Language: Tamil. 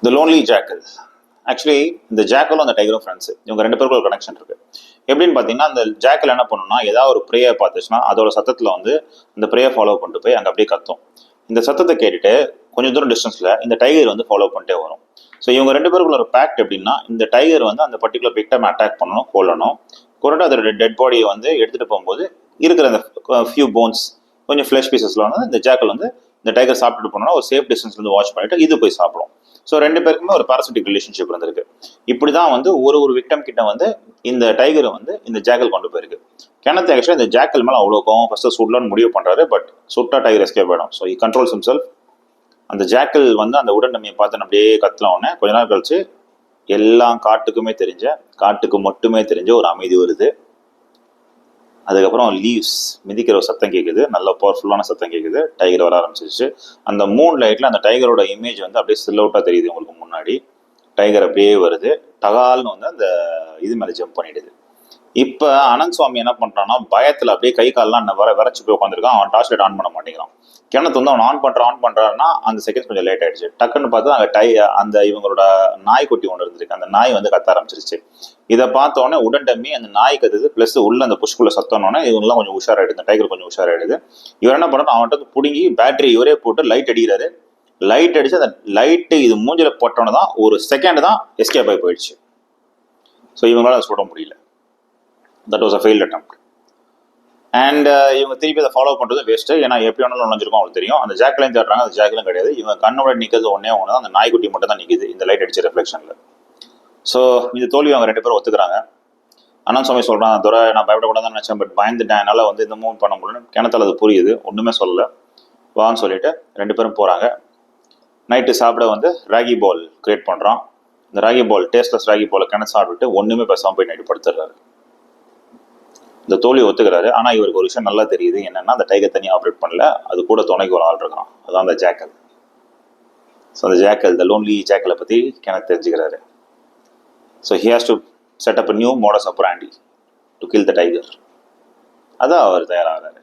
த லோன்லி ஜாக்கல். ஆக்சுவலி இந்த ஜாக்கலும் அந்த டைகரும் ஃப்ரெண்ட்ஸ். இவங்க ரெண்டு பேருக்கும் ஒரு கனெக்ஷன் இருக்கு. எப்படின்னு பார்த்தீங்கன்னா, அந்த ஜாக்கல் என்ன பண்ணுன்னா, ஏதாவது ஒரு ப்ரேயர் பார்த்துச்சுன்னா அதோட சத்தத்தில் வந்து இந்த ப்ரேயர் ஃபாலோ பண்ணிட்டு போய் அங்கே அப்படியே கத்தும். இந்த சத்தத்தை கேட்டுட்டு கொஞ்சம் தூரம் டிஸ்டன்ஸில் இந்த டைகர் வந்து ஃபாலோ பண்ணிட்டே வரும். ஸோ இவங்க ரெண்டு பேருக்குள்ள ஒரு பேக்ட் எப்படின்னா, இந்த டைகர் வந்து அந்த பர்டிகுலர் விக்டம் அட்டாக் பண்ணணும், கொல்லணும். கொண்டு அதோட டெட் பாடியை வந்து எடுத்துகிட்டு போகும்போது இருக்கிற அந்த ஃபியூ போன்ஸ் கொஞ்சம் ஃப்ளஷ் பீசஸில் வந்து இந்த ஜாக்கல் வந்து இந்த டைகர் சாப்பிட்டுட்டு போனோம்னா ஒரு சேஃப் டிஸ்டன்ஸ்லேருந்து வாட்ச் பண்ணிட்டு இது போய் சாப்பிடும். ஸோ ரெண்டு பேருக்குமே ஒரு பாராசிட்டிக் ரிலேஷன்ஷிப் இருந்திருக்கு. இப்படிதான் வந்து ஒரு விக்டம் கிட்ட வந்து இந்த டைகரை வந்து இந்த ஜாக்கல் கொண்டு போயிருக்கு. கெனத் ஆக்சுவலாக இந்த ஜாக்கல் மேலே அவ்வளோ கோவம் ஃபர்ஸ்ட் சுடலான்னு முடிவு பண்ணுறாரு. பட் சுட்டா டைகர் எஸ்கேப் ஆகிடும். So controls himself. அந்த ஜாக்கல் வந்து அந்த உடன் நம்பியை பார்த்து அப்படியே கத்தல உடனே கொஞ்ச நாள் கழிச்சு எல்லாம் காட்டுக்கு மட்டுமே தெரிஞ்ச ஒரு அமைதி வருது. அதுக்கப்புறம் லீவ்ஸ் மிதிக்கிற ஒரு சத்தம் கேட்குது, நல்ல பவர்ஃபுல்லான சத்தம் கேட்குது. டைகர் வர ஆரம்பிச்சிருச்சு. அந்த மூன் லைட்ல அந்த டைகரோட இமேஜ் வந்து அப்படியே சில் அவுட்டா தெரியுது உங்களுக்கு முன்னாடி. டைகர் அப்படியே வருது, டகால்னு வந்து அந்த இது மேலே ஜம்ப் பண்ணிடுது. இப்போ அனந்த் சுவாமி என்ன பண்றான்னா, பயத்துல அப்படியே கை கால்லாம் விரைச்சு போய் உட்காந்துருக்கான். அவன் டார்ச் லைட் ஆன் பண்ண மாட்டேங்கிறான். கிணத்து வந்து அவன் ஆன் பண்றான்னா அந்த செகண்ட்ஸ் கொஞ்சம் லேட் ஆயிடுச்சு. டக்குன்னு பார்த்து அந்த இவங்களோட நாய்க்குட்டி ஒன்று இருந்திருக்கு. அந்த நாய் வந்து கத்த ஆரம்பிச்சிருச்சு. இதை பார்த்த உடனே உடன்டம்மி அந்த நாய் கத்துது, பிளஸ் உள்ள அந்த புஷ்குள்ள சத்தனோடனே இவங்கெல்லாம் கொஞ்சம் உஷாராயிடுது. இந்த டைகர் கொஞ்சம் உஷாராயிடுது. இவர் என்ன பண்றாரு, அவன்கிட்ட பிடுங்கி பேட்டரி இவரே போட்டு லைட் அடிக்கிறாரு. லைட் அடிச்சு அந்த லைட்டு இது மூஞ்சில போட்டோன்னு தான் ஒரு செகண்ட் தான் எஸ்கேப் ஆகி போயிடுச்சு. ஸோ இவங்களால அதை சுட முடியல. That was a failed attempt. And இவங்க திருப்பி அதை ஃபாலோ பண்ணுறது வேஸ்ட்டு. ஏன்னா எப்படி வேணாலும் நுழைஞ்சிருக்கும் அவங்களுக்கு தெரியும். அந்த ஜாக்கலையும் தேடுறாங்க, அந்த ஜாக்கலும் கிடையாது. இவங்க கண்ணோட நிற்கிறது ஒன்றே தான், அந்த நாய்க்குட்டி மட்டும் தான் நிற்கிது இந்த லைட் அடிச்ச ரெஃப்ளெக்ஷனில். ஸோ இந்த தோல்வி அவங்க ரெண்டு பேரும் ஒத்துக்கிறாங்க. அண்ணன் சுவாமி சொல்கிறான், துரை நான் பயப்படக்கூடாதுன்னு நினச்சேன், பட் பயந்துட்டேன், என்னால் வந்து இந்த மூவ் பண்ண முடியல. கிணத்துல அது புரியுது, ஒன்றுமே சொல்லலை. வான்னு சொல்லிட்டு ரெண்டு பேரும் போகிறாங்க. நைட்டு சாப்பிட வந்து ராகி பால் கிரியேட் பண்ணுறான். இந்த ராகி பால் டேஸ்ட்லெஸ் ராகி பாலை கிணத்து சாப்பிட்டுட்டு ஒன்றுமே பேசாமல் போய் நைட்டு படுத்துடுறாரு. இந்த தோல்வி ஒத்துக்கிறாரு. ஆனால் இவருக்கு ஒரு விஷயம் நல்லா தெரியுது, என்னன்னா அந்த டைகர் தனியாக ஆப்ரேட் பண்ணல, அது கூட துணைக்கு ஒரு ஆள் இருக்கான். அதான் அந்த ஜாக்கல். ஸோ அந்த ஜாக்கல், த லோன்லி ஜாக்கலை பற்றி கிணத்து தெரிஞ்சுக்கிறாரு. So he has to set up a new modus operandi to kill the tiger. அதான் அவர் தயாராகிறாரு.